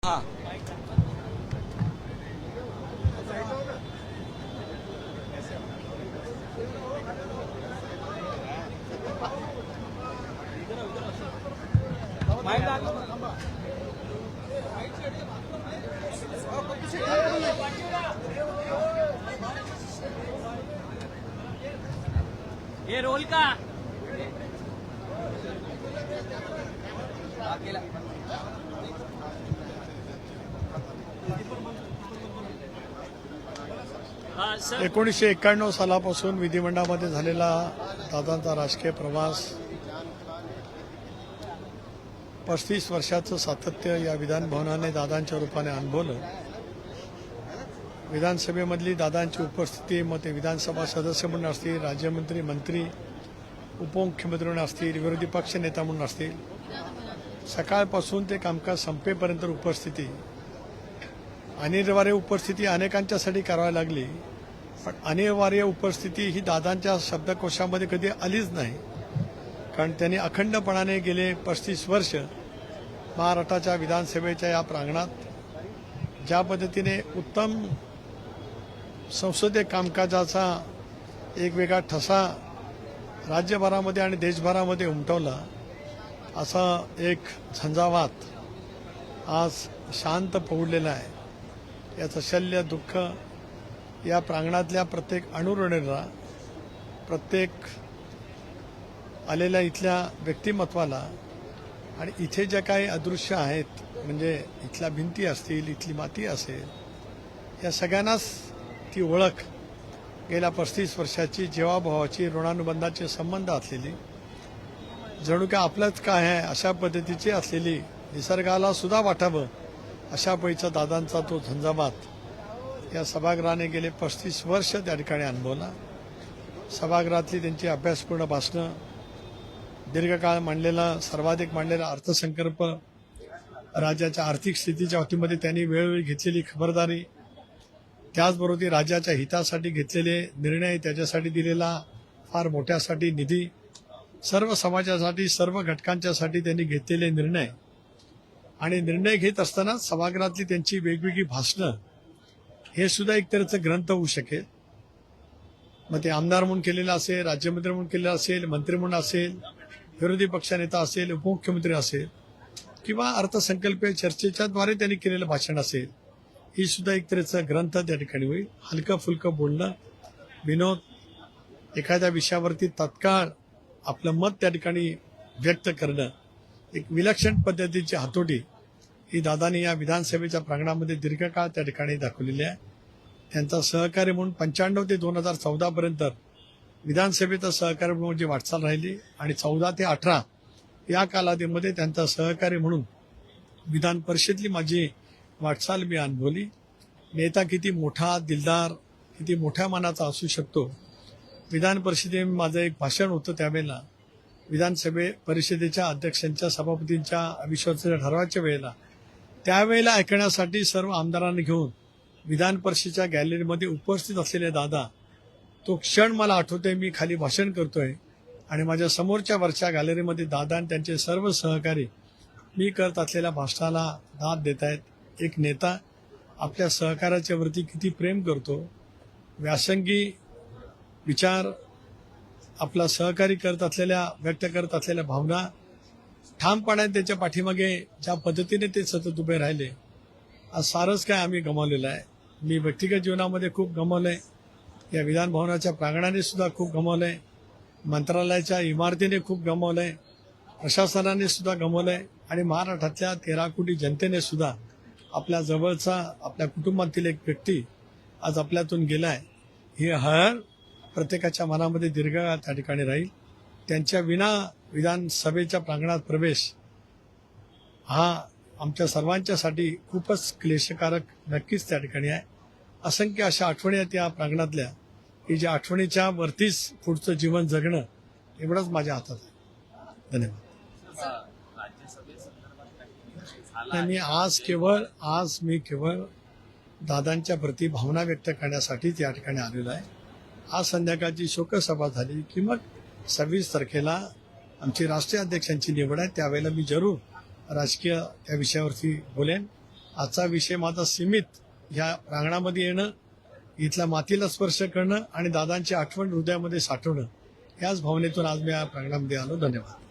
हाँ ये रोल का अकेला हाँ सर 1991 सालापासून विधिमंडळामध्ये झालेला दादांचा राजकीय प्रवास 35 वर्षाचं सातत्य या विधानभवनाने दादांच्या रूपाने अनुभवलं. विधानसभेमधली दादांची उपस्थिती, मग ते विधानसभा सदस्य म्हणून असतील, राज्यमंत्री, मंत्री, उपमुख्यमंत्री म्हणून असतील, विरोधी पक्ष नेता म्हणून असतील, सकाळपासून ते कामकाज संपेपर्यंत उपस्थिती, अनिवार्य उपस्थिती अनेकांच्यासाठी करावी लागली. पण अनिवार्य उपस्थिती ही दादांच्या शब्दकोशामध्ये कधी आलीच नाही. कारण त्यांनी अखंडपणाने गेले 35 वर्ष महाराष्ट्राच्या विधानसभेच्या या प्रांगणात ज्या पद्धतीने उत्तम संसदीय कामकाजाचा एक वेगळा ठसा राज्यभरामध्ये आणि देशभरामध्ये उमटवला, असा एक झंझावात आज शांत पडलेला आहे. याचं शल्य दुःख या प्रांगणातल्या प्रत्येक अणुरणीला, प्रत्येक आलेल्या इथल्या व्यक्तिमत्वाला आणि इथे ज्या काही अदृश्य आहेत, म्हणजे इथल्या भिंती असतील, इथली माती असेल, या सगळ्यांनाच ती ओळख गेल्या 35 वर्षाची जीवाभावाची ऋणानुबंधाचे संबंध असलेली, जणू काय आपलंच काय आहे अशा पद्धतीची असलेली, निसर्गाला सुद्धा वाटावं अशा पैचा दादांचा तो झंझावात या सभागृहाने गेले 35 वर्ष त्या ठिकाणी अनुभवला. सभागृहातली त्यांची अभ्यासपूर्ण भाषणं, दीर्घकाळ मांडलेला, सर्वाधिक मांडलेला अर्थसंकल्प, राज्याच्या आर्थिक स्थितीच्या बाबतीमध्ये त्यांनी वेळोवेळी घेतलेली खबरदारी, त्याचबरोबर राज्याच्या हितासाठी घेतलेले निर्णय, त्याच्यासाठी दिलेला फार मोठ्यासाठी निधी, सर्व समाजासाठी, सर्व घटकांच्यासाठी त्यांनी घेतलेले निर्णय आणि निर्णय घेत असताना सभागृहातली त्यांची वेगवेगळी भाषणं, हे सुद्धा एक तऱ्हेचं ग्रंथ होऊ शकेल. मग ते आमदार म्हणून केलेलं असेल, राज्यमंत्री म्हणून केलेलं असेल, मंत्री म्हणून असेल, विरोधी पक्षनेता असेल, उपमुख्यमंत्री असेल, किंवा अर्थसंकल्पीय चर्चेच्याद्वारे त्यांनी केलेलं भाषण असेल, ही सुद्धा एक तऱ्हेचा ग्रंथ त्या ठिकाणी होईल. हलकं फुलकं बोलणं, विनोद, एखाद्या विषयावरती तत्काळ आपलं मत त्या ठिकाणी व्यक्त करणं, एक विलक्षण पद्धतीची हातोटी ही दादांनी या विधानसभेच्या प्रांगणामध्ये दीर्घकाळ त्या ठिकाणी दाखवलेली आहे. त्यांचा सहकारी म्हणून 95 ते 2014 पर्यंत विधानसभेचा सहकारी म्हणून जी वाटचाल राहिली आणि 14 ते 18 या कालावधीमध्ये त्यांचा सहकारी म्हणून विधान परिषदेतली माझी वाटचाल मी अनुभवली. नेता किती मोठा, दिलदार, किती मोठ्या मनाचा असू शकतो. विधान परिषदेत माझं एक भाषण होतं त्यावेळेला, विधानसभे परिषदेच्या अध्यक्षांच्या, सभापतींच्या अविश्वासाच्या ठरावाच्या वेळेला, त्यावेळेला ऐकण्यासाठी सर्व आमदारांना घेऊन विधान परिषदेच्या गॅलरीमध्ये उपस्थित असलेले दादा, तो क्षण मला आठवतोय. मी खाली भाषण करतोय आणि माझ्या समोरच्या वरच्या गॅलरीमध्ये दादा आणि त्यांचे सर्व सहकारी मी करत असलेल्या भाषणाला दाद देत आहेत. एक नेता आपल्या सहकार्याच्या वरती किती प्रेम करतो, व्यासंगी विचार आपला सहकारी करत असलेल्या, व्यक्त करत असलेल्या भावना ठामपणे त्याच्या पाठीमागे ज्या पद्धतीने ते सतत उभे राहिले, आज सारंच काय आम्ही गमावलेलं आहे. मी व्यक्तिगत जीवनामध्ये खूप गमावलंय, या विधानभवनाच्या प्रांगणाने सुद्धा खूप गमावलंय, मंत्रालयाच्या इमारतीने खूप गमावलंय, प्रशासनाने सुद्धा गमावलंय आणि महाराष्ट्रातल्या 13 कोटी जनतेने सुद्धा आपल्या जवळचा, आपल्या कुटुंबातील एक व्यक्ती आज आपल्यातून गेलाय. ही हर प्रत्येकाच्या मनामध्ये दीर्घकाळ त्या ठिकाणी राहील. त्यांच्या विना विधानसभेच्या प्रांगणात प्रवेश हा आमच्या सर्वांच्यासाठी खूपच क्लेशकारक नक्कीच त्या ठिकाणी आहे. असंख्य अशा आठवणी आहेत या प्रांगणातल्या, की ज्या आठवणीच्या वरतीच पुढचं जीवन जगणं एवढंच माझ्या हातात आहे. धन्यवाद. मी केवळ दादांच्या प्रती भावना व्यक्त करण्यासाठीच या ठिकाणी आलेलो आहे. आज संध्याकाळची शोकसभा झाली की मग 26 तारखेला आमची राष्ट्रीय अध्यक्षांची निवड आहे, त्यावेळेला मी जरूर राजकीय त्या विषयावरती बोलेन. आजचा विषय माझा सीमित ह्या प्रांगणामध्ये येणं, इथल्या मातीला स्पर्श करणं आणि दादांची आठवण हृदयामध्ये साठवणं, याच भावनेतून आज मी या प्रांगणामध्ये आलो. धन्यवाद.